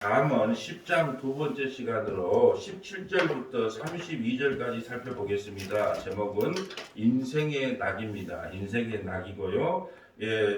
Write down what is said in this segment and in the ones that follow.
잠언 10장 두 번째 시간으로 17절부터 32절까지 살펴보겠습니다. 제목은 인생의 낙입니다. 인생의 낙이고요.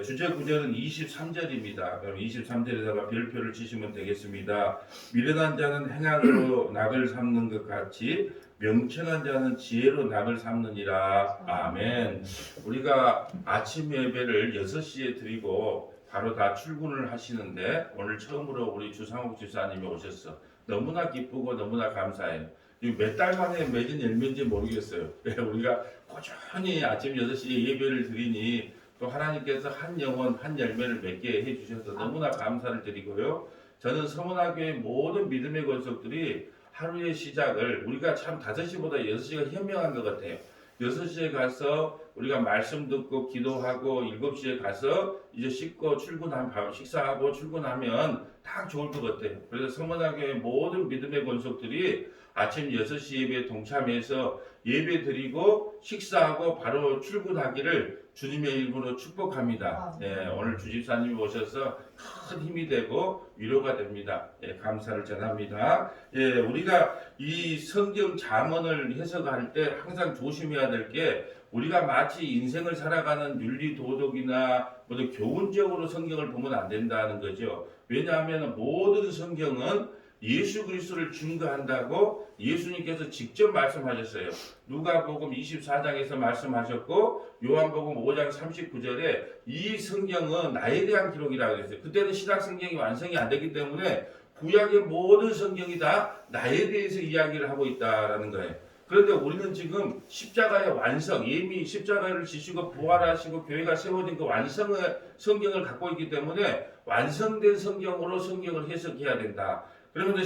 주제 구절은 23절입니다. 그럼 23절에다가 별표를 치시면 되겠습니다. 미련한 자는 행악으로 낙을 삼는 것 같이 명철한 자는 지혜로 낙을 삼느니라. 아멘. 우리가 아침 예배를 6시에 드리고 바로 다 출근을 하시는데 오늘 처음으로 우리 주상욱 집사님이 오셨어. 너무나 기쁘고 너무나 감사해요. 몇 달 만에 맺은 열매인지 모르겠어요. 우리가 꾸준히 아침 6시에 예배를 드리니 또 하나님께서 한 영혼 한 열매를 맺게 해주셔서 너무나 감사를 드리고요. 저는 서문화교의 모든 믿음의 권속들이 하루의 시작을 우리가 참 5시보다 6시가 현명한 것 같아요. 6시에 가서 우리가 말씀 듣고 기도하고 7시에 가서 이제 씻고 식사하고 출근하면 딱 좋을 것 같아요. 그래서 서문화교의 모든 믿음의 권속들이 아침 6시 예배에 동참해서 예배 드리고 식사하고 바로 출근하기를 주님의 이름으로 축복합니다. 오늘 주집사님이 오셔서 큰 힘이 되고 위로가 됩니다. 감사를 전합니다. 우리가 이 성경 잠언을 해석할 때 항상 조심해야 될 게 우리가 마치 인생을 살아가는 윤리 도덕이나 모든 교훈적으로 성경을 보면 안 된다는 거죠. 왜냐하면 모든 성경은 예수 그리스도를 증거한다고 예수님께서 직접 말씀하셨어요. 누가복음 24장에서 말씀하셨고 요한복음 5장 39절에 이 성경은 나에 대한 기록이라고 했어요. 그때는 신약 성경이 완성이 안 되기 때문에 구약의 모든 성경이 다 나에 대해서 이야기를 하고 있다라는 거예요. 그런데 우리는 지금 십자가의 완성, 이미 십자가를 지시고 부활하시고 교회가 세워진 그 완성의 성경을 갖고 있기 때문에 완성된 성경으로 성경을 해석해야 된다. 그러면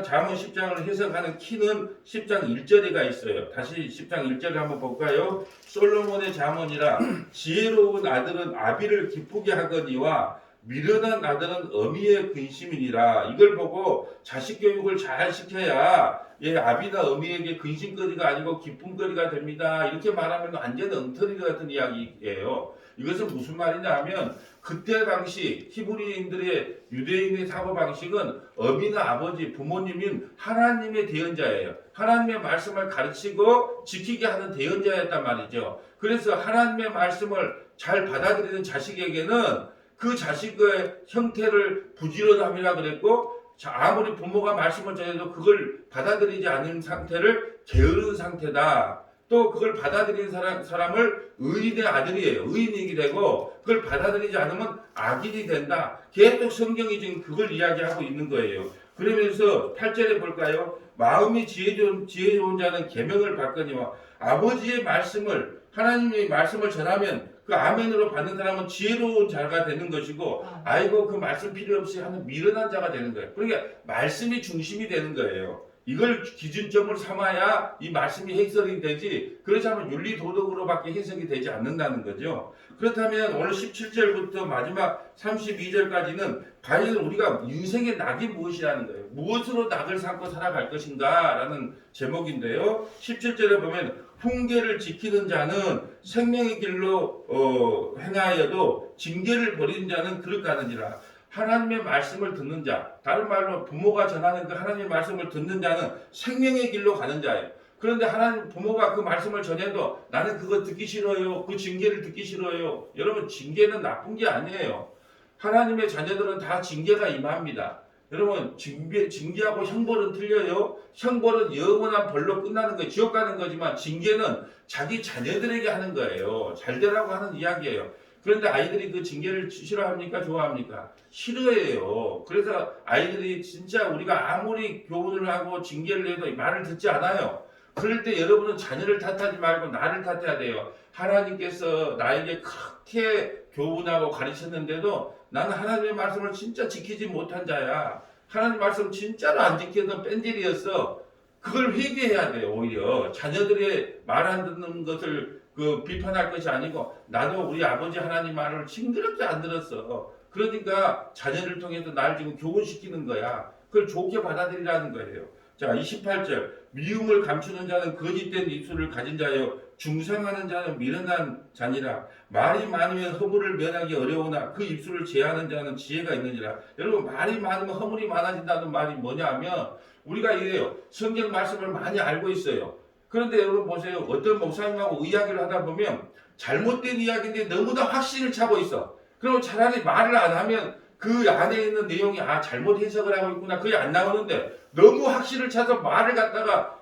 잠언 10장을 해석하는 키는 10장 1절에가 있어요. 다시 10장 1절을 한번 볼까요? 솔로몬의 잠언이라 지혜로운 아들은 아비를 기쁘게 하거니와 미련한 아들은 어미의 근심이니라. 이걸 보고 자식 교육을 잘 시켜야 아비나 어미에게 근심거리가 아니고 기쁨거리가 됩니다. 이렇게 말하면 완전 엉터리 같은 이야기예요. 이것은 무슨 말이냐 하면 그때 당시 히브리인들의 유대인의 사고방식은 어미나 아버지, 부모님인 하나님의 대언자예요. 하나님의 말씀을 가르치고 지키게 하는 대언자였단 말이죠. 그래서 하나님의 말씀을 잘 받아들이는 자식에게는 그 자식의 형태를 부지런함이라 그랬고 아무리 부모가 말씀을 전해도 그걸 받아들이지 않는 상태를 게으른 상태다. 또 그걸 받아들이는 사람을 의인의 아들이에요. 의인이 되고 그걸 받아들이지 않으면 악인이 된다. 계속 성경이 지금 그걸 이야기하고 있는 거예요. 그러면서 8절에 볼까요? 마음이 지혜 좋은 자는 계명을 받거니와 아버지의 말씀을 하나님의 말씀을 전하면 그 아멘으로 받는 사람은 지혜로운 자가 되는 것이고 아이고 그 말씀 필요 없이 하는 미련한 자가 되는 거예요. 그러니까 말씀이 중심이 되는 거예요. 이걸 기준점을 삼아야 이 말씀이 해석이 되지 그렇지 않으면 윤리 도덕으로밖에 해석이 되지 않는다는 거죠. 그렇다면 오늘 17절부터 마지막 32절까지는 과연 우리가 인생의 낙이 무엇이라는 거예요. 무엇으로 낙을 삼고 살아갈 것인가 라는 제목인데요. 17절에 보면 훈계를 지키는 자는 생명의 길로 행하여도 징계를 버리는 자는 그릇 가느니라. 하나님의 말씀을 듣는 자, 다른 말로 부모가 전하는 그 하나님의 말씀을 듣는 자는 생명의 길로 가는 자예요. 그런데 하나님 부모가 그 말씀을 전해도 나는 그거 듣기 싫어요. 그 징계를 듣기 싫어요. 여러분 징계는 나쁜 게 아니에요. 하나님의 자녀들은 다 징계가 임합니다. 여러분 징계하고 형벌은 틀려요. 형벌은 영원한 벌로 끝나는 거예요. 지옥 가는 거지만 징계는 자기 자녀들에게 하는 거예요. 잘 되라고 하는 이야기예요. 그런데 아이들이 그 징계를 싫어합니까? 좋아합니까? 싫어해요. 그래서 아이들이 진짜 우리가 아무리 교훈을 하고 징계를 해도 말을 듣지 않아요. 그럴 때 여러분은 자녀를 탓하지 말고 나를 탓해야 돼요. 하나님께서 나에게 그렇게 교훈하고 가르쳤는데도 나는 하나님의 말씀을 진짜 지키지 못한 자야. 하나님 말씀 진짜로 안 지키던 뺀질이었어. 그걸 회개해야 돼요. 오히려 자녀들의 말 안 듣는 것을 비판할 것이 아니고 나도 우리 아버지 하나님 말을 징그럽게 안 들었어. 그러니까 자녀를 통해서 날 지금 교훈시키는 거야. 그걸 좋게 받아들이라는 거예요. 자, 28절. 미움을 감추는 자는 거짓된 입술을 가진 자요. 중상하는 자는 미련한 자니라. 말이 많으면 허물을 면하기 어려우나 그 입술을 제하는 자는 지혜가 있느니라. 여러분, 말이 많으면 허물이 많아진다는 말이 뭐냐면 우리가 이래요. 성경 말씀을 많이 알고 있어요. 그런데 여러분 보세요. 어떤 목사님하고 이야기를 하다 보면 잘못된 이야기인데 너무나 확신을 차고 있어. 그럼 차라리 말을 안 하면 그 안에 있는 내용이 잘못 해석을 하고 있구나. 그게 안 나오는데 너무 확신을 차서 말을 갖다가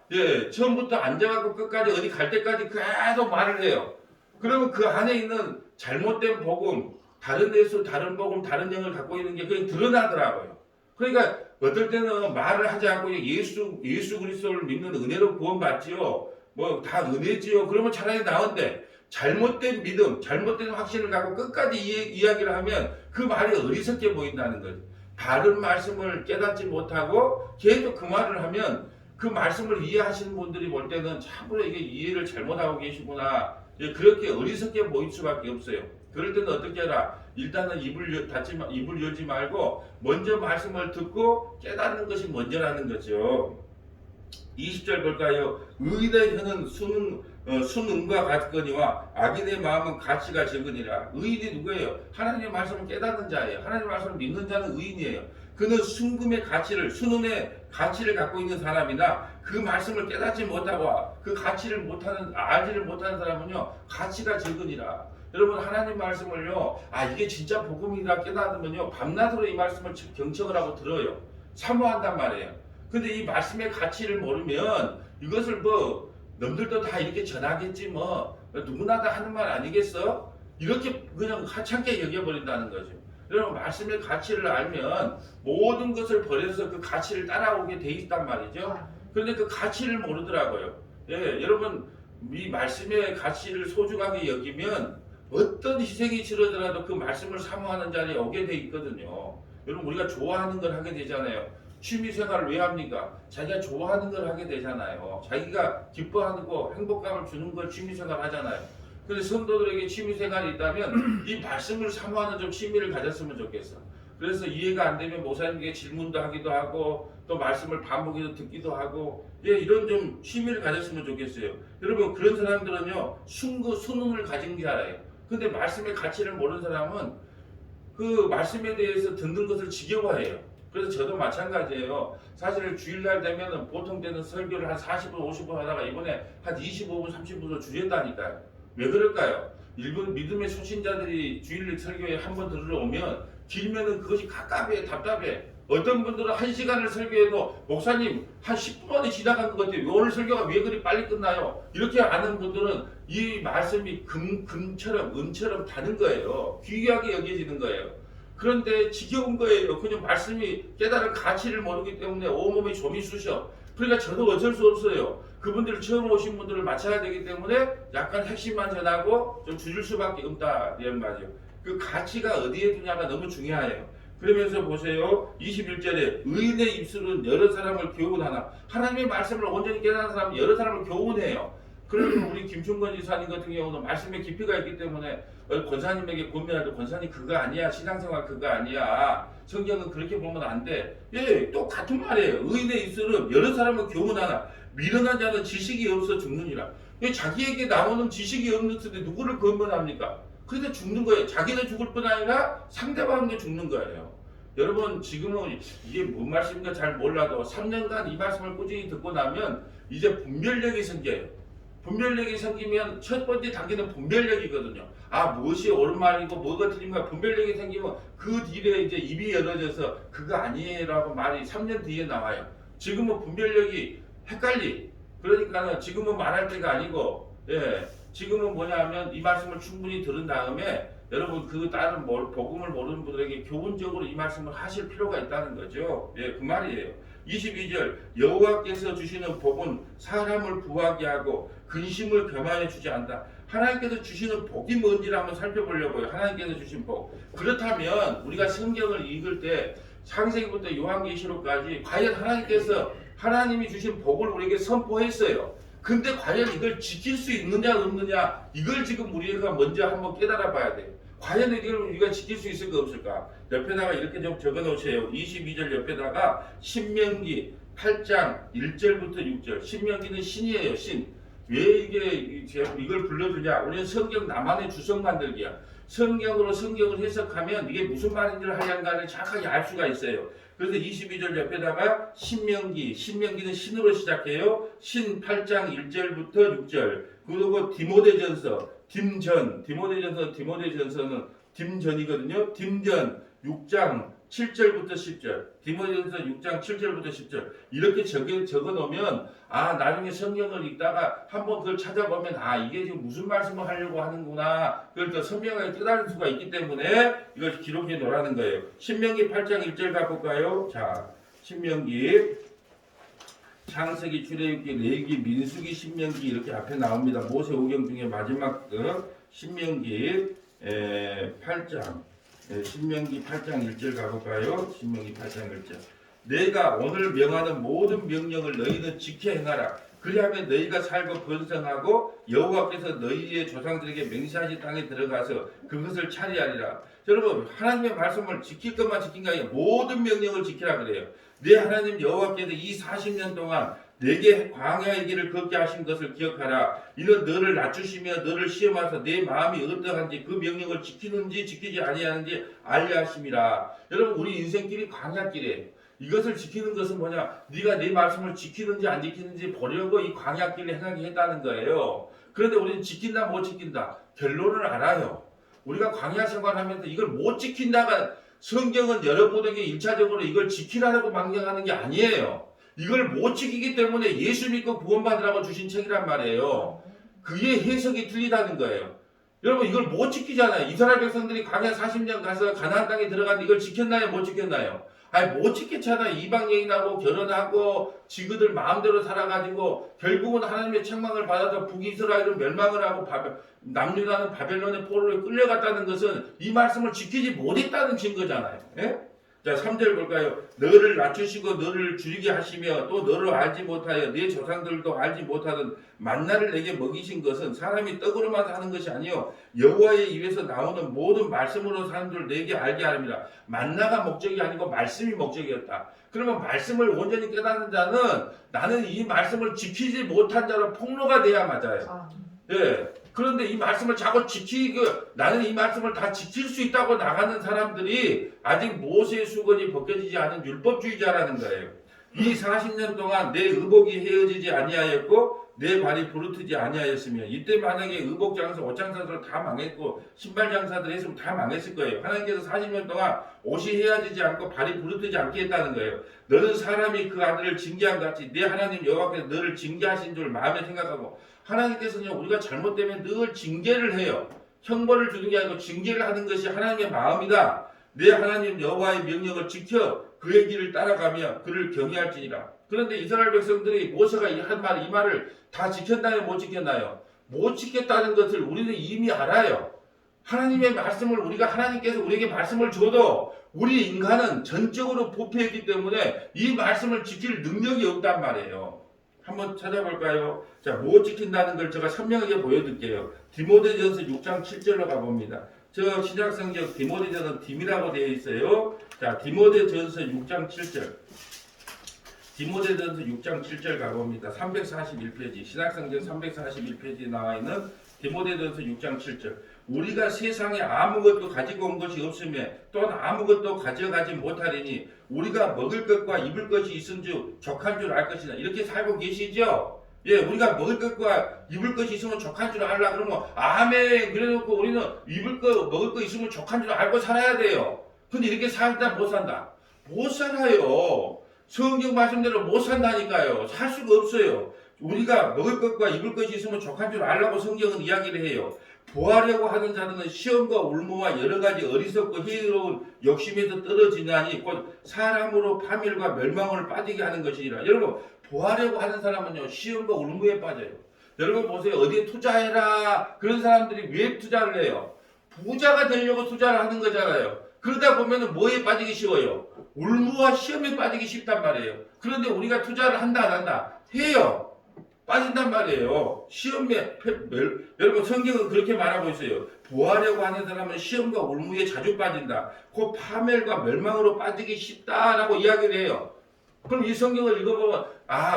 처음부터 앉아갖고 끝까지 어디 갈 때까지 계속 말을 해요. 그러면 그 안에 있는 잘못된 복음, 다른 예수, 다른 복음, 다른 영을 갖고 있는 게 그냥 드러나더라고요. 그러니까 어떨 때는 말을 하지 않고 예수 그리스도를 믿는 은혜로 구원받지요. 뭐 다 은혜지요. 그러면 차라리 나은데 잘못된 믿음, 잘못된 확신을 갖고 끝까지 이야기를 하면 그 말이 어리석게 보인다는 거죠. 바른 말씀을 깨닫지 못하고 계속 그 말을 하면 그 말씀을 이해하시는 분들이 볼 때는 참으로 이게 이해를 잘못하고 계시구나. 그렇게 어리석게 보일 수밖에 없어요. 그럴 때는 어떻게 해라. 일단은 입을 열지 말고 먼저 말씀을 듣고 깨닫는 것이 먼저라는 거죠. 20절 볼까요? 의인의 혀는 순응과 같거니와 악인의 마음은 가치가 적으니라. 의인이 누구예요? 하나님의 말씀을 깨닫는 자예요. 하나님의 말씀을 믿는 자는 의인이에요. 그는 순금의 가치를, 순응의 가치를 갖고 있는 사람이나 그 말씀을 깨닫지 못하고 그 가치를 알지를 못하는 사람은요, 가치가 적으니라. 여러분, 하나님 말씀을요, 이게 진짜 복음이라 깨닫으면요, 밤낮으로 이 말씀을 경청을 하고 들어요. 사모한단 말이에요. 근데 이 말씀의 가치를 모르면 이것을 뭐 남들도 다 이렇게 전하겠지 뭐 누구나 다 하는 말 아니겠어? 이렇게 그냥 하찮게 여겨버린다는 거죠. 여러분, 말씀의 가치를 알면 모든 것을 버려서 그 가치를 따라오게 돼 있단 말이죠. 그런데 그 가치를 모르더라고요. 여러분, 이 말씀의 가치를 소중하게 여기면 어떤 희생이 치러더라도 그 말씀을 사모하는 자리에 오게 돼 있거든요. 여러분, 우리가 좋아하는 걸 하게 되잖아요. 취미생활을 왜 합니까? 자기가 좋아하는 걸 하게 되잖아요. 자기가 기뻐하고 행복감을 주는 걸 취미생활 하잖아요. 그런데 성도들에게 취미생활이 있다면 이 말씀을 사모하는 좀 취미를 가졌으면 좋겠어. 그래서 이해가 안 되면 목사님에게 질문도 하기도 하고 또 말씀을 반복해서 듣기도 하고 이런 좀 취미를 가졌으면 좋겠어요. 여러분, 그런 사람들은요, 순응을 가진 게 알아요. 근데 말씀의 가치를 모르는 사람은 그 말씀에 대해서 듣는 것을 지겨워해요. 그래서 저도 마찬가지예요. 사실 주일날 되면 보통 때는 설교를 한 40분, 50분 하다가 이번에 한 25분, 30분을 줄였다니까요. 왜 그럴까요? 일본 믿음의 초신자들이 주일 설교에 한 번 들어오면 길면은 그것이 갑갑해, 답답해. 어떤 분들은 1시간을 설교해도 목사님 한 10분 만에 지나간 것 같아요. 오늘 설교가 왜 그리 빨리 끝나요? 이렇게 아는 분들은 이 말씀이 은처럼 다는 거예요. 귀하게 여겨지는 거예요. 그런데 지겨운 거예요. 그냥 말씀이 깨달은 가치를 모르기 때문에 온몸이 좀이 쑤셔. 그러니까 저도 어쩔 수 없어요. 그분들 처음 오신 분들을 맞춰야 되기 때문에 약간 핵심만 전하고 좀 줄일 수밖에 없다 이런 말이죠. 그 가치가 어디에 두냐가 너무 중요해요. 그러면서 보세요. 21절에 의인의 입술은 여러 사람을 교훈하나. 하나님의 말씀을 온전히 깨달은 사람은 여러 사람을 교훈해요. 그러면 우리 김충건 지사님 같은 경우는 말씀에 깊이가 있기 때문에 권사님에게 권면할 때 권사님 그거 아니야. 신앙생활 그거 아니야. 성경은 그렇게 보면 안 돼. 또 같은 말이에요. 의인의 입술은 여러 사람을 교훈하나 미련한 자는 지식이 없어 죽느니라. 자기에게 나오는 지식이 없는데 누구를 권면합니까? 그래서 죽는 거예요. 자기는 죽을 뿐 아니라 상대방도 죽는 거예요. 여러분, 지금은 이게 뭔 말씀인가 잘 몰라도 3년간 이 말씀을 꾸준히 듣고 나면 이제 분별력이 생겨요. 분별력이 생기면 첫 번째 단계는 분별력이거든요. 무엇이 옳은 말이고 뭐가 틀린 거야. 분별력이 생기면 그 뒤에 이제 입이 열어져서 그거 아니에요라고 말이 3년 뒤에 나와요. 지금은 분별력이 헷갈리. 그러니까 지금은 말할 때가 아니고 지금은 뭐냐 하면 이 말씀을 충분히 들은 다음에 여러분 그 다른 복음을 모르는 분들에게 교훈적으로 이 말씀을 하실 필요가 있다는 거죠. 그 말이에요. 22절 여호와께서 주시는 복은 사람을 부하게 하고 근심을 겸하여 주지 않다. 하나님께서 주시는 복이 뭔지를 한번 살펴보려고요. 하나님께서 주신 복. 그렇다면 우리가 성경을 읽을 때 창세기부터 요한계시록까지 과연 하나님이 주신 복을 우리에게 선포했어요. 근데 과연 이걸 지킬 수 있느냐 없느냐 이걸 지금 우리가 먼저 한번 깨달아 봐야 돼요. 과연 이걸 우리가 지킬 수 있을까 없을까? 옆에다가 이렇게 좀 적어 놓으세요. 22절 옆에다가 신명기 8장 1절부터 6절. 신명기는 신이에요. 신. 왜 이걸 불러주냐? 우리는 성경 나만의 주석 만들기야. 성경으로 성경을 해석하면 이게 무슨 말인지를 하려는가를 정확하게 알 수가 있어요. 그래서 22절 옆에다가 신명기는 신으로 시작해요. 신 8장 1절부터 6절. 그리고 디모데전서는 딤전이거든요. 딤전 6장 7절부터 10절. 디모데전서 6장 7절부터 10절. 이렇게 적어 놓으면 나중에 성경을 읽다가 한번 그걸 찾아보면 이게 지금 무슨 말씀을 하려고 하는구나. 그걸 더 선명하게 깨달을 수가 있기 때문에 이걸 기록해 놓으라는 거예요. 신명기 8장 1절 갖고 가요. 자, 신명기 창세기, 출애굽기, 레위기, 민수기, 신명기 이렇게 앞에 나옵니다. 모세오경 중에 마지막 신명기 8장. 신명기 8장 1절 가볼까요? 신명기 8장 1절. 내가 오늘 명하는 모든 명령을 너희는 지켜 행하라. 그리하면 너희가 살고 번성하고 여호와께서 너희의 조상들에게 맹세하신 땅에 들어가서 그것을 차리하리라. 여러분, 하나님의 말씀을 지킬 것만 지킨 게 아니라 모든 명령을 지키라 그래요. 내 하나님 여호와께서 이 40년 동안 내게 광야의 길을 걷게 하신 것을 기억하라. 이는 너를 낮추시며 너를 시험하사 내 마음이 어떠한지 그 명령을 지키는지 지키지 아니하는지 알려 하심이라. 여러분, 우리 인생길이 광야길이에요. 이것을 지키는 것은 뭐냐? 네가 내 말씀을 지키는지 안 지키는지 보려고 이 광야길을 행하게 했다는 거예요. 그런데 우리는 지킨다 못 지킨다 결론을 알아요. 우리가 광야 생활하면서 이걸 못 지킨다가 성경은 여러분에게 1차적으로 이걸 지키라고 명령하는 게 아니에요. 이걸 못 지키기 때문에 예수 믿고 구원받으라고 주신 책이란 말이에요. 그게 해석이 틀리다는 거예요. 여러분, 이걸 못 지키잖아요. 이스라엘 백성들이 광야 40년 가서 가나안 땅에 들어갔는데 이걸 지켰나요? 못 지켰나요? 못 지켰잖아요. 이방 여인하고 결혼하고 지그들 마음대로 살아가지고 결국은 하나님의 책망을 받아서 북이스라엘은 멸망을 하고 남유다는 바벨론의 포로에 끌려갔다는 것은 이 말씀을 지키지 못했다는 증거잖아요. 예? 자, 3절 볼까요? 너를 낮추시고 너를 줄이게 하시며 또 너를 알지 못하여 네 조상들도 알지 못하던 만나를 내게 먹이신 것은 사람이 떡으로만 사는 것이 아니요 여호와의 입에서 나오는 모든 말씀으로 사는 줄 내게 알게 하렵니다. 만나가 목적이 아니고 말씀이 목적이었다. 그러면 말씀을 온전히 깨닫는 자는 나는 이 말씀을 지키지 못한 자로 폭로가 돼야 맞아요. 예. 그런데 이 말씀을 자꾸 나는 이 말씀을 다 지킬 수 있다고 나가는 사람들이 아직 모세의 수건이 벗겨지지 않은 율법주의자라는 거예요. 이 40년 동안 내 의복이 헤어지지 아니하였고 내 발이 부르트지 아니하였으며 이때 만약에 의복 장사, 옷 장사들 다 망했고 신발 장사들 했으면 다 망했을 거예요. 하나님께서 40년 동안 옷이 헤어지지 않고 발이 부르트지 않게 했다는 거예요. 너는 사람이 그 아들을 징계한 같이 내 하나님 여호와께서 너를 징계하신 줄 마음에 생각하고 하나님께서는 우리가 잘못되면 늘 징계를 해요. 형벌을 주는 게 아니고 징계를 하는 것이 하나님의 마음이다. 내 하나님 여호와의 명령을 지켜 그의 길을 따라가며 그를 경외할지니라. 그런데 이스라엘 백성들이 모세가 한 이 말을 다 지켰나요? 못 지켰나요? 못 지켰다는 것을 우리는 이미 알아요. 하나님의 말씀을 하나님께서 우리에게 말씀을 줘도 우리 인간은 전적으로 부패했기 때문에 이 말씀을 지킬 능력이 없단 말이에요. 한번 찾아볼까요? 자, 못 지킨다는 걸 제가 선명하게 보여드릴게요. 디모데전서 6장 7절로 가봅니다. 저 신약성경 디모데전서 딤이라고 되어 있어요. 자, 디모데전서 6장 7절. 디모데전서 6장 7절 가봅니다. 341페이지. 신약성경 341페이지에 나와 있는 디모데전서 6장 7절. 우리가 세상에 아무것도 가지고 온 것이 없으며 또한 아무것도 가져가지 못하리니 우리가 먹을 것과 입을 것이 있은 줄 족한 줄 알 것이다. 이렇게 살고 계시죠? 예, 우리가 먹을 것과 입을 것이 있으면 족한 줄 알라 그러면 아멘. 그래놓고 우리는 먹을 거 있으면 족한 줄 알고 살아야 돼요. 근데 이렇게 살다 못 산다. 못 살아요. 성경 말씀대로 못 산다니까요. 살 수가 없어요. 우리가 먹을 것과 입을 것이 있으면 족한 줄 알라고 성경은 이야기를 해요. 구하려고 하는 자는 시험과 울무와 여러 가지 어리석고 희로운 욕심에서 떨어지나니 곧 사람으로 파멸과 멸망을 빠지게 하는 것이니라. 여러분, 구하려고 하는 사람은요 시험과 울무에 빠져요. 여러분 보세요. 어디에 투자해라. 그런 사람들이 왜 투자를 해요? 부자가 되려고 투자를 하는 거잖아요. 그러다 보면은 뭐에 빠지기 쉬워요? 울무와 시험에 빠지기 쉽단 말이에요. 그런데 우리가 투자를 한다 안 한다? 해요. 빠진단 말이에요. 시험에 여러분 성경은 그렇게 말하고 있어요. 부하려고 하는 사람은 시험과 울무에 자주 빠진다. 곧 파멸과 멸망으로 빠지기 쉽다라고 이야기를 해요. 그럼 이 성경을 읽어보면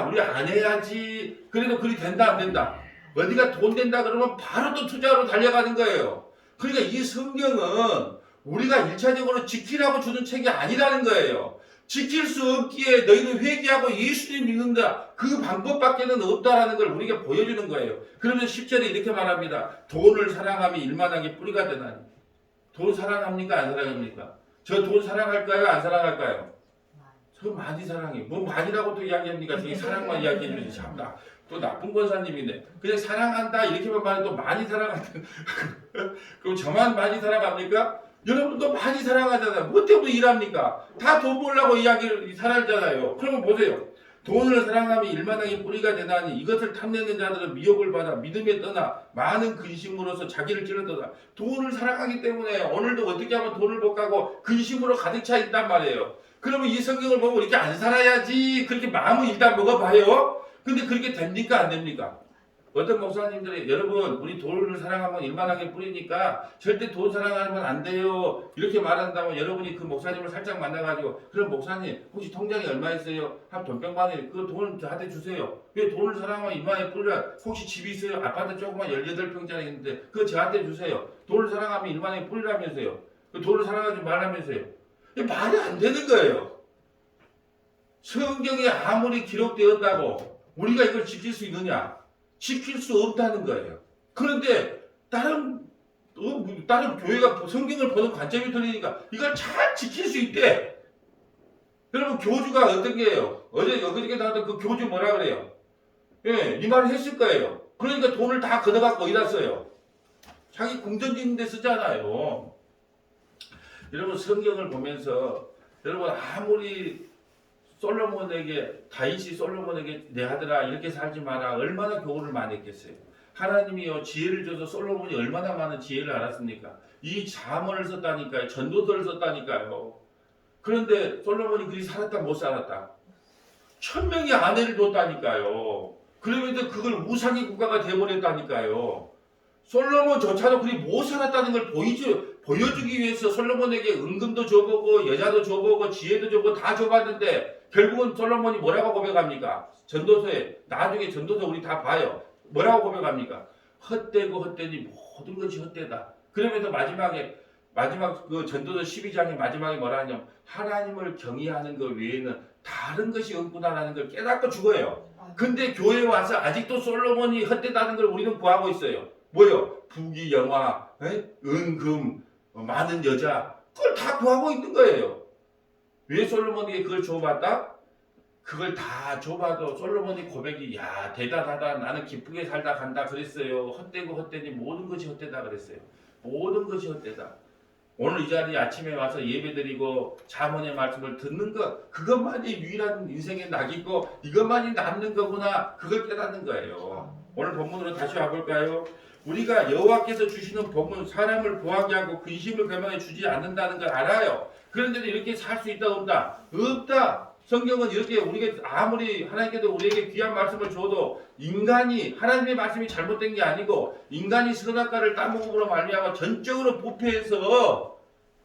우리 안 해야지. 그래도 그리 된다 안 된다. 어디가 돈 된다 그러면 바로 또 투자로 달려가는 거예요. 그러니까 이 성경은 우리가 일차적으로 지키라고 주는 책이 아니라는 거예요. 지킬 수 없기에 너희는 회개하고 예수님 믿는다. 그 방법밖에는 없다라는 걸 우리에게 보여주는 거예요. 그러면 10절에 이렇게 말합니다. 돈을 사랑함이 일만하게 뿌리가 되나니. 돈 사랑합니까? 안 사랑합니까? 저 돈 사랑할까요? 안 사랑할까요? 저 많이 사랑해. 뭐 많이라고 또 이야기합니까? 저기 사랑만 이야기해 주지. 참나. 또 나쁜 권사님인데 그냥 사랑한다 이렇게만 말해도 많이 사랑한다. 그럼 저만 많이 사랑합니까? 여러분도 많이 사랑하잖아요. 뭐 때문에 일합니까? 다 돈 벌려고 이야기를 살았잖아요. 그러면 보세요. 돈을 사랑함이 일만하게 뿌리가 되나니 이것을 탐내는 자들은 미혹을 받아 믿음에 떠나 많은 근심으로서 자기를 찌르더라. 돈을 사랑하기 때문에 오늘도 어떻게 하면 돈을 벌까고 근심으로 가득 차 있단 말이에요. 그러면 이 성경을 보고 이렇게 안 살아야지 그렇게 마음을 일단 먹어봐요. 근데 그렇게 됩니까? 안 됩니까? 어떤 목사님들이 여러분 우리 돈을 사랑하면 일만하게 뿌리니까 절대 돈 사랑하면 안 돼요 이렇게 말한다면 여러분이 그 목사님을 살짝 만나가지고 그럼 목사님 혹시 통장에 얼마 있어요? 한 돈병만에 그 돈을 저한테 주세요. 왜 돈을 사랑하면 일만하게 뿌리라? 혹시 집이 있어요? 아파트 조그만 18평짜리 있는데 그거 저한테 주세요. 돈을 사랑하면 일만하게 뿌리라면서요. 그 돈을 사랑하지 말라면서요. 말이 안 되는 거예요. 성경에 아무리 기록되었다고 우리가 이걸 지킬 수 있느냐? 지킬 수 없다는 거예요. 그런데 다른 교회가 성경을 보는 관점이 틀리니까 이걸 잘 지킬 수 있대. 여러분 교주가 어떤 게예요? 어저께 나왔던 그 교주 뭐라 그래요? 예, 이 말을 했을 거예요. 그러니까 돈을 다 걷어갖고 어디다 써요? 자기 궁전 짓는 데 쓰잖아요. 여러분 성경을 보면서 여러분 아무리 다윗이 솔로몬에게 내 아들아 이렇게 살지 마라 얼마나 교훈을 많이 했겠어요. 하나님이요 지혜를 줘서 솔로몬이 얼마나 많은 지혜를 알았습니까? 이 잠언을 썼다니까요. 전도서를 썼다니까요. 그런데 솔로몬이 그리 살았다 못 살았다. 1000명의 아내를 뒀다니까요. 그러면서 그걸 우상의 국가가 돼버렸다니까요. 솔로몬조차도 그리 못 살았다는 걸 보여주기 위해서 솔로몬에게 은금도 줘보고 여자도 줘보고 지혜도 줘보고 다 줘봤는데 결국은 솔로몬이 뭐라고 고백합니까? 전도서에 나중에 전도서 우리 다 봐요. 뭐라고 고백합니까? 헛되고 헛되니 모든 것이 헛되다. 그러면서 마지막 그 전도서 12장의 마지막에 뭐라 하냐면 하나님을 경외하는 것 외에는 다른 것이 없구나라는 걸 깨닫고 죽어요. 근데 교회에 와서 아직도 솔로몬이 헛되다는 걸 우리는 구하고 있어요. 뭐요? 부귀 영화, 은금, 많은 여자 그걸 다 구하고 있는 거예요. 왜 솔로몬에게 그걸 줘봤다? 그걸 다 줘봐도 솔로몬의 고백이 야 대단하다 나는 기쁘게 살다 간다 그랬어요. 헛되고 헛되니 모든 것이 헛되다 그랬어요. 모든 것이 헛되다. 오늘 이 자리에 아침에 와서 예배드리고 잠언의 말씀을 듣는 것 그것만이 유일한 인생의 낙이고 이것만이 남는 거구나 그걸 깨닫는 거예요. 오늘 본문으로 다시 와볼까요? 우리가 여호와께서 주시는 복은 사람을 구하게 하고 근심을 감당해 주지 않는다는 걸 알아요. 그런데도 이렇게 살 수 있다 없다? 없다. 성경은 이렇게 우리가 아무리 하나님께서 우리에게 귀한 말씀을 줘도 인간이 하나님의 말씀이 잘못된 게 아니고 인간이 선악과를 따먹음으로 말미암아 전적으로 부패해서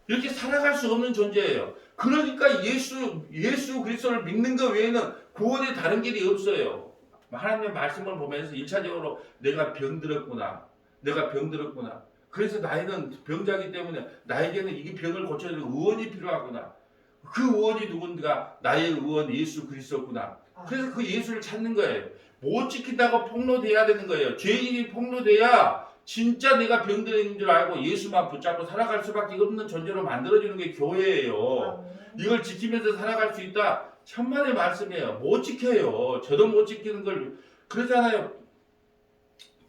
이렇게 살아갈 수 없는 존재예요. 그러니까 예수 그리스도를 믿는 것 외에는 구원의 다른 길이 없어요. 하나님의 말씀을 보면서 1차적으로 내가 병들었구나. 그래서 나에는 병자기 때문에 나에게는 이 병을 고쳐줄 의원이 필요하구나. 그 의원이 누군가? 나의 의원 예수 그리스도구나. 그래서 그 예수를 찾는 거예요. 못 지킨다고 폭로돼야 되는 거예요. 죄인이 폭로돼야 진짜 내가 병들어있는 줄 알고 예수만 붙잡고 살아갈 수밖에 없는 존재로 만들어주는 게 교회예요. 이걸 지키면서 살아갈 수 있다. 천만의 말씀이에요. 못 지켜요. 저도 못 지키는 걸 그러잖아요.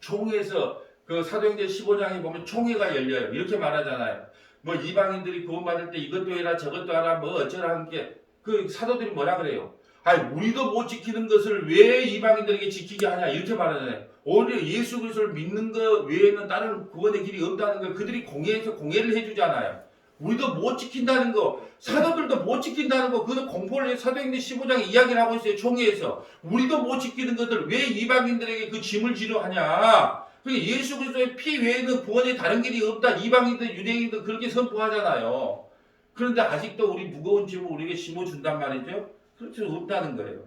총회에서 그 사도행전 15장에 보면 총회가 열려요. 이렇게 말하잖아요. 뭐 이방인들이 구원받을 때 이것도 해라 저것도 하라 뭐 어쩌라 하는 게 그 사도들이 뭐라 그래요? 아니 우리도 못 지키는 것을 왜 이방인들에게 지키게 하냐 이렇게 말하잖아요. 오히려 예수 그리스도를 믿는 것 외에는 다른 구원의 길이 없다는 걸 그들이 공예를 해주잖아요. 우리도 못 지킨다는 거, 사도들도 못 지킨다는 거, 그거는 공포를 사도행전 15장에 이야기를 하고 있어요. 총회에서. 우리도 못 지키는 것들 왜 이방인들에게 그 짐을 지려 하냐. 그러니까 예수 그리스도의 피 외에는 구원의 다른 길이 없다. 이방인들, 유대인들 그렇게 선포하잖아요. 그런데 아직도 우리 무거운 짐을 우리에게 심어준단 말이죠. 그렇죠. 없다는 거예요.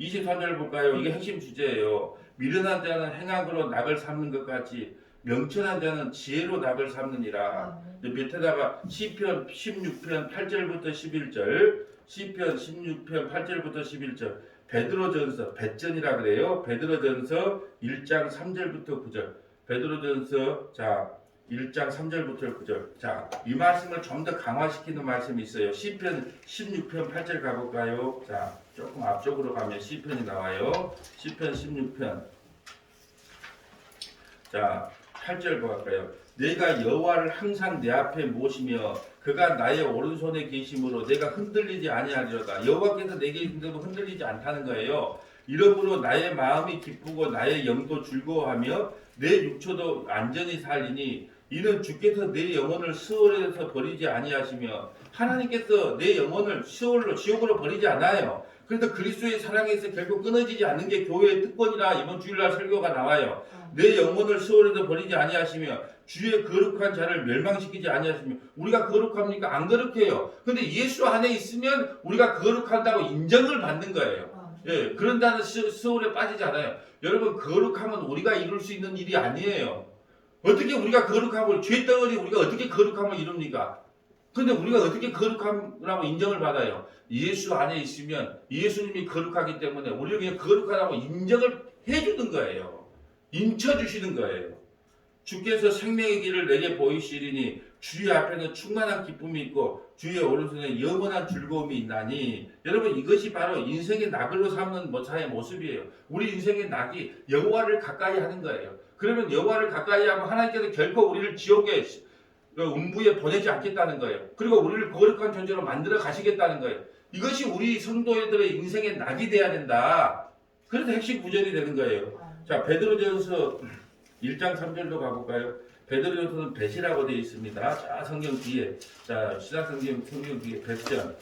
23절 볼까요? 이게 핵심 주제예요. 미련한 자는 행악으로 낙을 삼는 것 같이 명철한 자는 지혜로 낙을 삼느니라. 밑에다가 시편 16편 8절부터 11절, 시편 16편 8절부터 11절, 베드로전서 배전이라 그래요. 베드로전서 1장 3절부터 9절. 베드로전서 자 1장 3절부터 9절. 자, 이 말씀을 좀 더 강화시키는 말씀이 있어요. 시편 16편 8절 가볼까요? 자, 조금 앞쪽으로 가면 시편이 나와요. 시편 16편. 자, 8절 갈까요? 내가 여호와를 항상 내 앞에 모시며 그가 나의 오른손에 계심으로 내가 흔들리지 아니하리로다. 여호와께서 내게 흔들리지 않다는 거예요. 이러므로 나의 마음이 기쁘고 나의 영도 즐거워하며 내 육초도 안전히 살리니 이는 주께서 내 영혼을 스올에서 버리지 아니하시며 하나님께서 내 영혼을 스올로 지옥으로 버리지 않아요. 그래서 그리스도의 사랑에서 결국 끊어지지 않는 게 교회의 특권이라 이번 주일날 설교가 나와요. 내 영혼을 스올에서 버리지 아니하시며 주의 거룩한 자를 멸망시키지 아니하시며 우리가 거룩합니까? 안 거룩해요. 근데 예수 안에 있으면 우리가 거룩한다고 인정을 받는 거예요. 예, 그런다는 스올에 빠지지 않아요. 여러분 거룩함은 우리가 이룰 수 있는 일이 아니에요. 어떻게 우리가 거룩함을 죄 덩어리 우리가 어떻게 거룩함을 이룹니까? 근데 우리가 어떻게 거룩함이라고 인정을 받아요? 예수 안에 있으면 예수님이 거룩하기 때문에 우리에게 거룩하다고 인정을 해주는 거예요. 인쳐주시는 거예요. 주께서 생명의 길을 내게 보이시리니 주의 앞에는 충만한 기쁨이 있고 주의 오른손에 영원한 즐거움이 있나니. 여러분 이것이 바로 인생의 낙으로 삼는 모사의 모습이에요. 우리 인생의 낙이 여호와를 가까이 하는 거예요. 그러면 여호와를 가까이 하면 하나님께서 결코 우리를 지옥에 음부에 보내지 않겠다는 거예요. 그리고 우리를 거룩한 존재로 만들어 가시겠다는 거예요. 이것이 우리 성도들의 인생의 낙이 돼야 된다. 그래서 핵심 구절이 되는 거예요. 자, 베드로전서 1장 3절로 가볼까요? 베드로전서는 배시라고 되어 있습니다. 자, 성경 뒤에, 자, 신약 성경 뒤에 배전.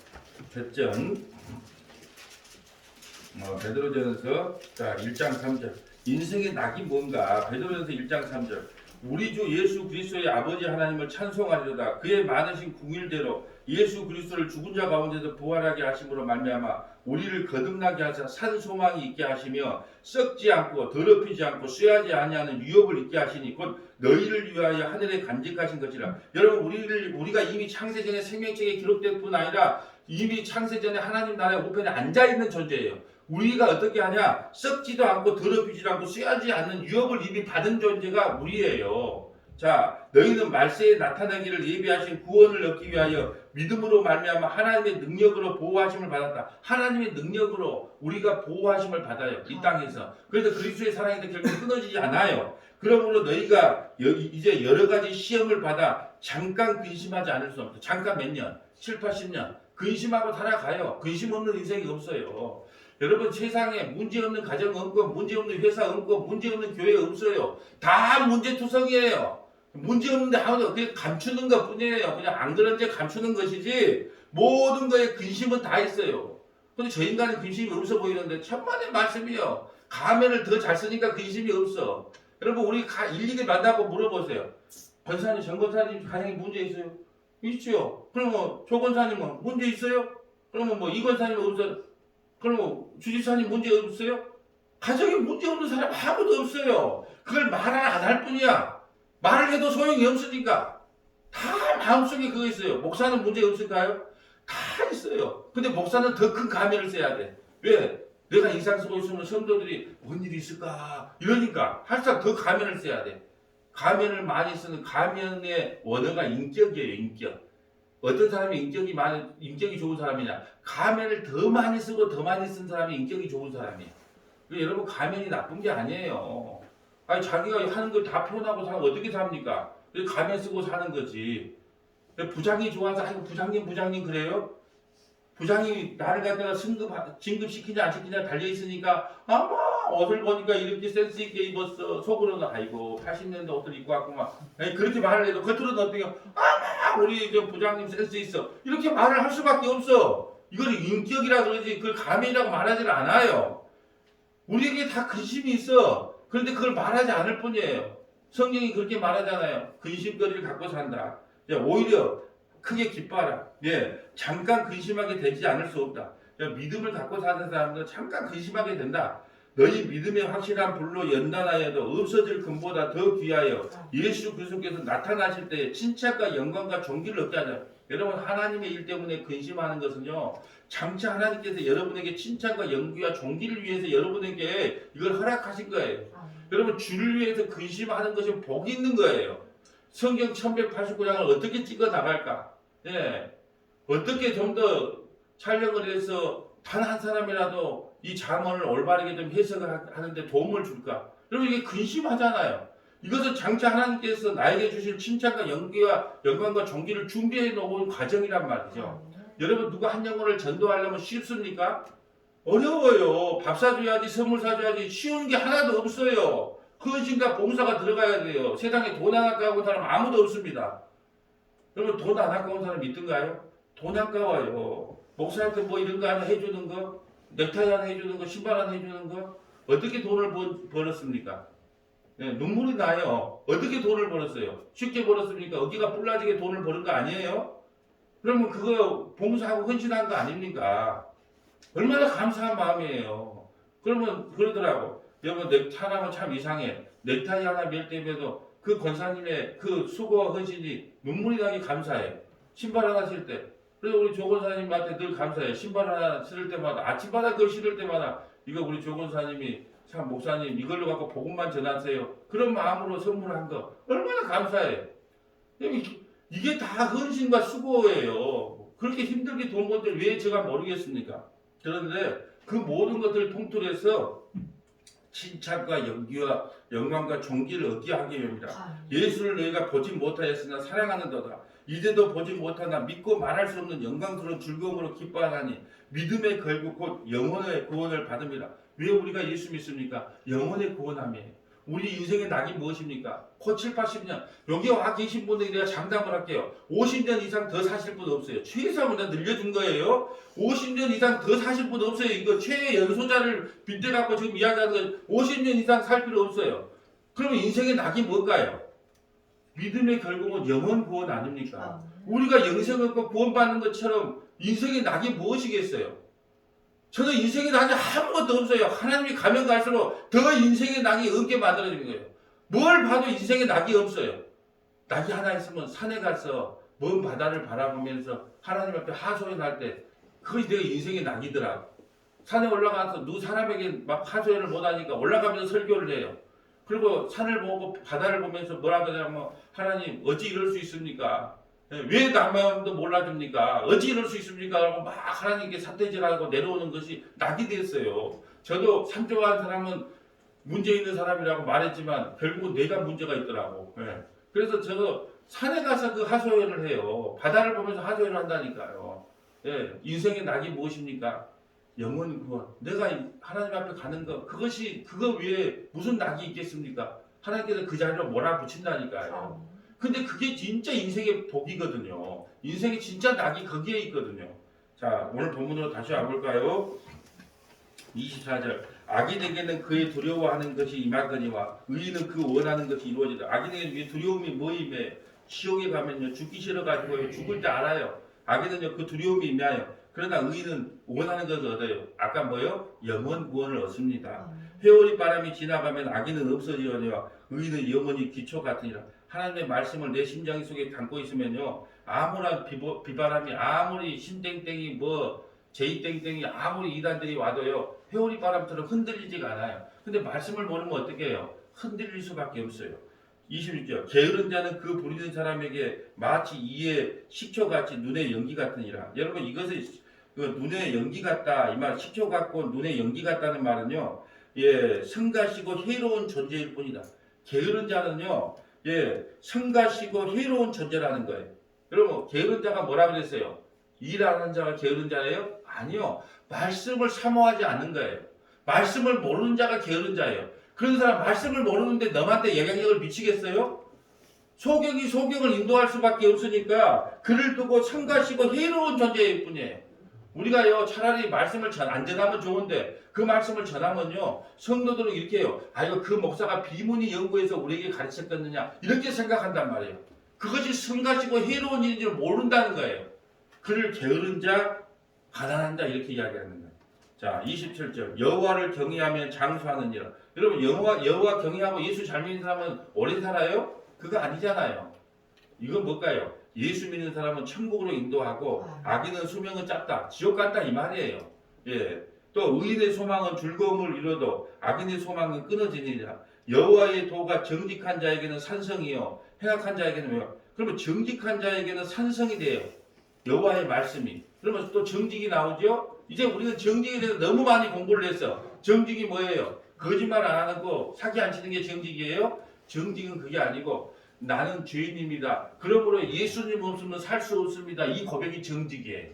베드로전서 자 1장 3절. 인생의 낙이 뭔가? 베드로전서 1장 3절. 우리 주 예수 그리스도의 아버지 하나님을 찬송하리로다. 그의 많으신 궁일대로 예수 그리스도를 죽은 자 가운데서 부활하게 하심으로 말미암아 우리를 거듭나게 하사 산 소망이 있게 하시며 썩지 않고 더럽히지 않고 쇠하지 아니하는 유업을 있게 하시니 곧 너희를 위하여 하늘에 간직하신 것이라. 여러분 우리가 이미 창세전에 생명책에 기록될 뿐 아니라 이미 창세전에 하나님 나라의 우편에 앉아 있는 존재예요. 우리가 어떻게 하냐? 썩지도 않고 더럽히지도 않고 쇠하지 않는 유업을 이미 받은 존재가 우리예요. 자, 너희는 말세에 나타나기를 예비하신 구원을 얻기 위하여 믿음으로 말미암아 하나님의 능력으로 보호하심을 받았다. 하나님의 능력으로 우리가 보호하심을 받아요. 이 땅에서. 그래서 그리스도의 사랑이 결국 끊어지지 않아요. 그러므로 너희가 이제 여러 가지 시험을 받아 잠깐 근심하지 않을 수 없다. 잠깐 몇 년, 7, 80년 근심하고 살아가요. 근심 없는 인생이 없어요. 여러분 세상에 문제없는 가정 없고 문제없는 회사 없고 문제없는 교회 없어요. 다 문제투성이에요. 문제없는데 아무도 그냥 감추는 것 뿐이에요. 그냥 안 그런 데 감추는 것이지 모든 거에 근심은 다 있어요. 근데 저 인간은 근심이 없어 보이는데 천만의 말씀이요. 가면을 더 잘 쓰니까 근심이 없어. 여러분 우리 일일이 만나고 물어보세요. 권사님, 정 권사님 가정에 문제 있어요? 있죠. 그러면 조 권사님은 문제 있어요? 그러면 뭐 이 권사님은 없어요? 그러면 주지사님 문제 없어요? 가정에 문제 없는 사람 아무도 없어요. 그걸 말을 안 할 뿐이야. 말을 해도 소용이 없으니까. 다 마음속에 그거 있어요. 목사는 문제 없을까요? 다 있어요. 근데 목사는 더 큰 가면을 써야 돼. 왜? 내가 이상 쓰고 있으면 성도들이 뭔 일이 있을까? 이러니까 항상 더 가면을 써야 돼. 가면을 많이 쓰는 가면의 원어가 인격이에요. 인격. 어떤 사람이 인격이 좋은 사람이냐? 가면을 더 많이 쓰고 더 많이 쓴 사람이 인격이 좋은 사람이에요. 여러분 가면이 나쁜 게 아니에요. 아니 자기가 하는 걸 다 표현하고 살면 어떻게 삽니까? 가면 쓰고 사는 거지. 부장이 좋아서 아이고 부장님 그래요? 부장이 나를 갖다가 진급시키냐 안 시키냐 달려있으니까 아마 옷을 보니까 이렇게 센스 있게 입었어. 속으로는 아이고 80년대 옷을 입고 왔구만. 그렇게 말을 해도 겉으로는 어떻게 아마 우리 부장님 센스 있어. 이렇게 말을 할 수밖에 없어. 이걸 인격이라 그러지 그걸 가면이라고 말하지를 않아요. 우리에게 다 근심이 있어. 그런데 그걸 말하지 않을 뿐이에요. 성경이 그렇게 말하잖아요. 근심거리를 갖고 산다. 오히려 크게 기뻐하라. 예, 잠깐 근심하게 되지 않을 수 없다. 믿음을 갖고 사는 사람들은 잠깐 근심하게 된다. 너희 믿음의 확실한 불로 연단하여도 없어질 금보다 더 귀하여 예수 그리스도께서 나타나실 때에 칭찬과 영광과 존귀를 얻게 하자. 여러분 하나님의 일 때문에 근심하는 것은요, 장차 하나님께서 여러분에게 칭찬과 영광과 존귀를 위해서 여러분에게 이걸 허락하신 거예요. 여러분 주를 위해서 근심하는 것이 복이 있는 거예요. 성경 1189장을 어떻게 찍어 나갈까? 예, 어떻게 좀 더 촬영을 해서 단 한 사람이라도 이 잠언을 올바르게 좀 해석을 하는데 도움을 줄까? 여러분 이게 근심하잖아요. 이것은 장차 하나님께서 나에게 주실 칭찬과 영광과 존귀를 준비해 놓은 과정이란 말이죠. 여러분 누가 한 영혼을 전도하려면 쉽습니까? 어려워요. 밥 사줘야지, 선물 사줘야지, 쉬운 게 하나도 없어요. 헌신과 봉사가 들어가야 돼요. 세상에 돈 안 아까운 사람 아무도 없습니다. 여러분 돈 안 아까운 사람 있던가요? 돈 아까워요. 목사한테 뭐 이런 거 하나 해주는 거, 넥타이 하나 해주는 거, 신발 하나 해주는 거, 어떻게 돈을 벌었습니까? 네, 눈물이 나요. 어떻게 돈을 벌었어요? 쉽게 벌었습니까? 어깨가 뿔나지게 돈을 버는 거 아니에요? 그러면 그거 봉사하고 헌신한 거 아닙니까? 얼마나 감사한 마음이에요. 그러면 그러더라고. 여러분 넥타이 하나면 참 이상해. 넥타이 하나 멜 때에도 그 권사님의 그 수고와 헌신이 눈물이 나게 감사해. 신발 하나 실 때. 그래서 우리 조 권사님한테 늘 감사해. 신발 하나 신을 때마다, 아침마다 그걸 신을 때마다, 이거 우리 조 권사님이 참 목사님 이걸로 갖고 복음만 전하세요. 그런 마음으로 선물한 거 얼마나 감사해. 이게 다 헌신과 수고예요. 그렇게 힘들게 돈 번들 왜 제가 모르겠습니까? 그런데 그 모든 것들을 통틀어서 칭찬과 연기와 영광과 존귀를 얻게 하기 위함이다. 예수를 너희가 보지 못하였으나 사랑하는도다. 이제도 보지 못하나 믿고 말할 수 없는 영광스러운 즐거움으로 기뻐하나니 믿음의 결국 곧 영혼의 구원을 받음이라. 왜 우리가 예수 믿습니까? 영혼의 구원함이에요. 우리 인생의 낙이 무엇입니까? 곧 7, 80년. 여기 와 계신 분들이 내가 장담을 할게요. 50년 이상 더 사실 분 없어요. 최소한 다 늘려준 거예요. 50년 이상 더 사실 분 없어요. 이거 최애 연소자를 빗대갖고 지금 이야기하는 건 50년 이상 살 필요 없어요. 그러면 인생의 낙이 뭘까요? 믿음의 결국은 영혼 구원 아닙니까? 우리가 영생을 얻고 구원받는 것처럼 인생의 낙이 무엇이겠어요? 저는 인생의 낙이 아무것도 없어요. 하나님이 가면 갈수록 더 인생의 낙이 없게 만들어지는 거예요. 뭘 봐도 인생의 낙이 없어요. 낙이 하나 있으면 산에 가서 먼 바다를 바라보면서 하나님 앞에 하소연할 때 그것이 내가 인생의 낙이더라고. 산에 올라가서 누 사람에게 막 하소연을 못하니까 올라가면서 설교를 해요. 그리고 산을 보고 바다를 보면서 뭐라 그러냐면 하나님 어찌 이럴 수 있습니까? 왜 남마음도 몰라줍니까? 어찌 이럴 수 있습니까? 라고 막 하나님께 삿대질하고 내려오는 것이 낙이 됐어요. 저도 산 좋아하는 사람은 문제 있는 사람이라고 말했지만 결국은 내가 문제가 있더라고. 그래서 저 산에 가서 그 하소연을 해요. 바다를 보면서 하소연을 한다니까요. 인생의 낙이 무엇입니까? 영혼 구원. 내가 하나님 앞에 가는 거, 그거 위에 무슨 낙이 있겠습니까? 하나님께서 그 자리로 몰아붙인다니까요. 근데 그게 진짜 인생의 복이거든요. 인생의 진짜 낙이 거기에 있거든요. 자, 오늘 본문으로 다시 와볼까요? 24절. 악인에게는 그의 두려워하는 것이 임하거니와 의인은 그 원하는 것이 이루어지다. 악인에게 두려움이 뭐임에 지옥에 가면요 죽기 싫어가지고 죽을 때 알아요. 악인은요 그 두려움이 임하여. 그러나 의인은 원하는 것을 얻어요. 아까 뭐요? 영원 구원을 얻습니다. 회오리 바람이 지나가면 악인은 없어지려니와 의인은 영원히 기초 같으니라. 하나님의 말씀을 내 심장 속에 담고 있으면요 아무런 비바람이 아무리 신땡땡이 뭐 제이땡땡이 아무리 이단들이 와도요 회오리 바람처럼 흔들리지가 않아요. 근데 말씀을 모르면 어떻게 해요? 흔들릴 수밖에 없어요. 26절. 게으른 자는 그 부리는 사람에게 마치 이의 식초같이 눈의 연기 같으니라. 여러분 이것을 그 눈의 연기 같다 이 말, 식초 같고 눈의 연기 같다는 말은요 성가시고 해로운 존재일 뿐이다. 게으른 자는요 성가시고 해로운 존재라는 거예요. 여러분 게으른 자가 뭐라 그랬어요? 일하는 자가 게으른 자예요? 아니요. 말씀을 사모하지 않는 거예요. 말씀을 모르는 자가 게으른 자예요. 그런 사람 말씀을 모르는데 너한테 영향력을 미치겠어요? 소경을 인도할 수밖에 없으니까 그를 두고 성가시고 해로운 존재일 뿐이에요. 우리가요 차라리 말씀을 안 전하면 좋은데 그 말씀을 전하면요 성도들은 이렇게 해요. 이거 그 목사가 비문이 연구해서 우리에게 가르쳤겠느냐 이렇게 생각한단 말이에요. 그것이 성가시고 해로운 일인 줄 모른다는 거예요. 그를 게으른 자 가난한다 이렇게 이야기하는 거예요. 자, 27절 여호와를 경외하면 장수하느니라. 여러분 여호와 경외하고 예수 잘 믿는 사람은 오래 살아요? 그거 아니잖아요. 이건 뭘까요? 예수 믿는 사람은 천국으로 인도하고 악인은 수명은 짧다, 지옥 간다 이 말이에요. 예. 또 의인의 소망은 즐거움을 이뤄도 악인의 소망은 끊어지니라. 여호와의 도가 정직한 자에게는 산성이요 행악한 자에게는 왜요? 그러면 정직한 자에게는 산성이 돼요. 여호와의 말씀이. 그러면 또 정직이 나오죠. 이제 우리는 정직에 대해서 너무 많이 공부를 했어. 정직이 뭐예요? 거짓말 안 하는 거, 사기 안 치는 게 정직이에요? 정직은 그게 아니고 나는 죄인입니다. 그러므로 예수님 없으면 살 수 없습니다. 이 고백이 정직이에요.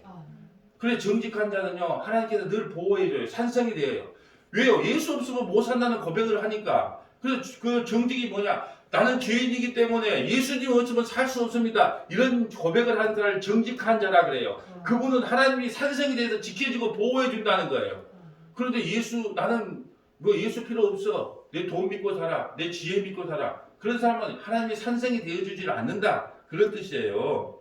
그래 정직한 자는요 하나님께서 늘 보호해줘요. 산성이 되어요. 왜요? 예수 없으면 못 산다는 고백을 하니까. 그래서 그 정직이 뭐냐? 나는 죄인이기 때문에 예수님 없으면 살 수 없습니다. 이런 고백을 하는 사람을 정직한 자라 그래요. 그분은 하나님이 산성이 돼서 지켜주고 보호해준다는 거예요. 그런데 나는 뭐 예수 필요 없어. 내 돈 믿고 살아. 내 지혜 믿고 살아. 그런 사람은 하나님이 산성이 되어주질 않는다. 그런 뜻이에요.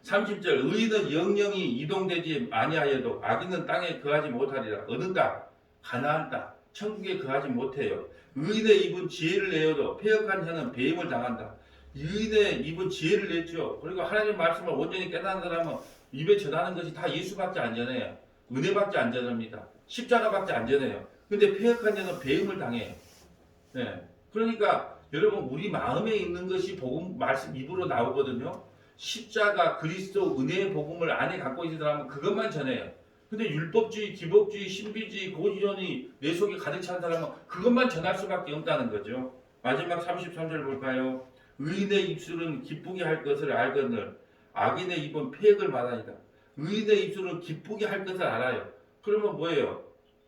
30절 의인은 영영이 이동되지 아니하여도 악인은 땅에 거하지 못하리라. 얻은다, 가난한다, 천국에 거하지 못해요. 의인의 입은 지혜를 내어도 패역한 혀는 배임을 당한다. 의인의 입은 지혜를 냈죠. 그리고 하나님 말씀을 온전히 깨닫는 사람은 입에 전하는 것이 다 예수밖에 안 전해요. 은혜밖에 안 전합니다. 십자가밖에 안 전해요. 근데 패역한 혀는 배임을 당해요. 네. 그러니까 여러분 우리 마음에 있는 것이 복음 말씀 입으로 나오거든요. 십자가 그리스도 은혜의 복음을 안에 갖고 있는 사람은 그것만 전해요. 근데 율법주의, 기복주의, 신비주의, 고지론이 내 속에 가득 찬 사람은 그것만 전할 수밖에 없다는 거죠. 마지막 33절 볼까요? 의인의 입술은 기쁘게 할 것을 알거늘 악인의 입은 패역을 말하니라. 의인의 입술은 기쁘게 할 것을 알아요. 그러면 뭐예요?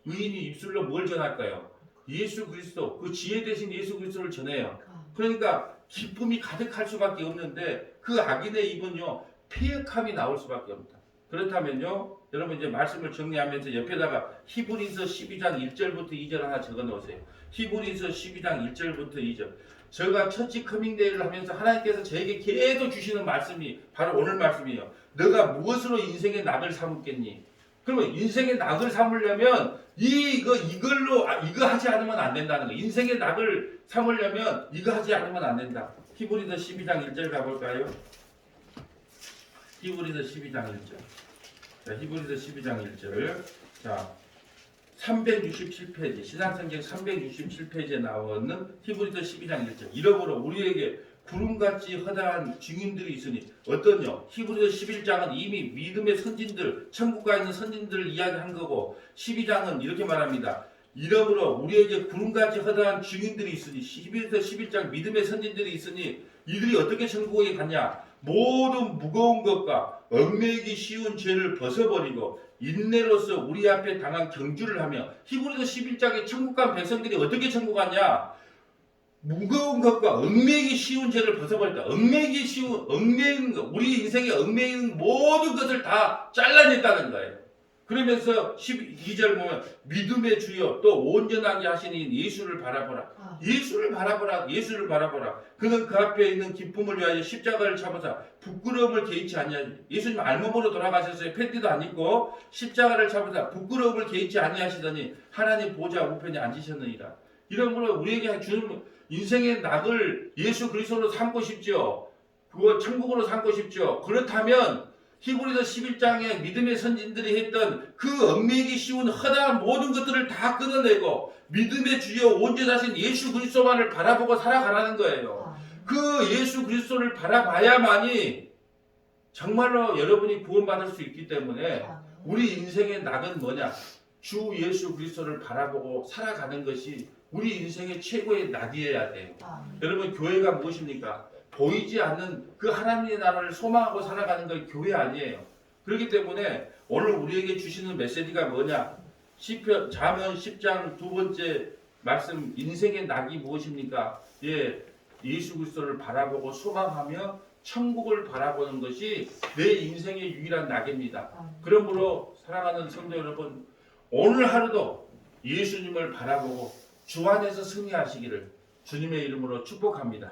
의인이 입술로 뭘 전할까요? 예수 그리스도, 그 지혜 대신 예수 그리스도를 전해요. 그러니까 기쁨이 가득할 수밖에 없는데 그 악인의 입은요 패역함이 나올 수밖에 없다. 그렇다면요 여러분 이제 말씀을 정리하면서 옆에다가 히브리서 12장 1절부터 2절 하나 적어 놓으세요. 히브리서 12장 1절부터 2절. 제가 처치 커밍데이를 하면서 하나님께서 저에게 계속 주시는 말씀이 바로 오늘 말씀이에요. 너가 무엇으로 인생의 낙을 삼겠니? 그러면 인생의 낙을 삼으려면 이거 하지 않으면 안 된다는 거. 인생의 낙을 삼으려면 이거 하지 않으면 안 된다. 히브리서 12장 1절 가볼까요? 히브리서 12장 1절. 자, 히브리서 12장 1절. 자, 367페이지, 신약성경 367페이지에 나오는 히브리서 12장 1절. 이러므로 우리에게 구름같이 허다한 증인들이 있으니 어떠냐? 히브리서 11장은 이미 믿음의 선진들, 천국가 있는 선진들을 이야기한 거고 12장은 이렇게 말합니다. 이러므로 우리에게 구름같이 허다한 증인들이 있으니 히브리서 11장 믿음의 선진들이 있으니 이들이 어떻게 천국에 갔냐? 모든 무거운 것과 얽매이기 쉬운 죄를 벗어버리고 인내로서 우리 앞에 당한 경주를 하며 히브리서 11장의 천국 간 백성들이 어떻게 천국 갔냐? 무거운 것과 얽매이기 쉬운 죄를 벗어버렸다. 얽매이는 것, 우리 인생에 얽매이는 모든 것을 다 잘라냈다는 거예요. 그러면서 12절 보면 믿음의 주여 또 온전하게 하시니 예수를 바라보라. 예수를 바라보라. 예수를 바라보라. 그는 그 앞에 있는 기쁨을 위하여 십자가를 잡아서 부끄러움을 개의치 아니하니 예수님 알몸으로 돌아가셨어요. 팬티도 안 입고 십자가를 잡아서 부끄러움을 개의치 아니하시더니 하나님 보좌 우편에 앉으셨느니라. 이러므로 우리에게 주는 인생의 낙을 예수 그리스도로 삼고 싶죠. 그거 천국으로 삼고 싶죠. 그렇다면 히브리서 11장에 믿음의 선진들이 했던 그 얽매이기 쉬운 허다한 모든 것들을 다 끊어내고 믿음의 주여 온전하신 예수 그리스도만을 바라보고 살아가라는 거예요. 그 예수 그리스도를 바라봐야만이 정말로 여러분이 구원받을 수 있기 때문에 우리 인생의 낙은 뭐냐? 주 예수 그리스도를 바라보고 살아가는 것이 우리 인생의 최고의 낙이어야 돼요. 여러분 교회가 무엇입니까? 보이지 않는 그 하나님의 나라를 소망하고 살아가는 건 교회 아니에요. 그렇기 때문에 오늘 우리에게 주시는 메시지가 뭐냐? 잠언 10장 두 번째 말씀 인생의 낙이 무엇입니까? 예수 그리스도를 바라보고 소망하며 천국을 바라보는 것이 내 인생의 유일한 낙입니다. 그러므로 사랑하는 성도 여러분, 오늘 하루도 예수님을 바라보고 주 안에서 승리하시기를 주님의 이름으로 축복합니다.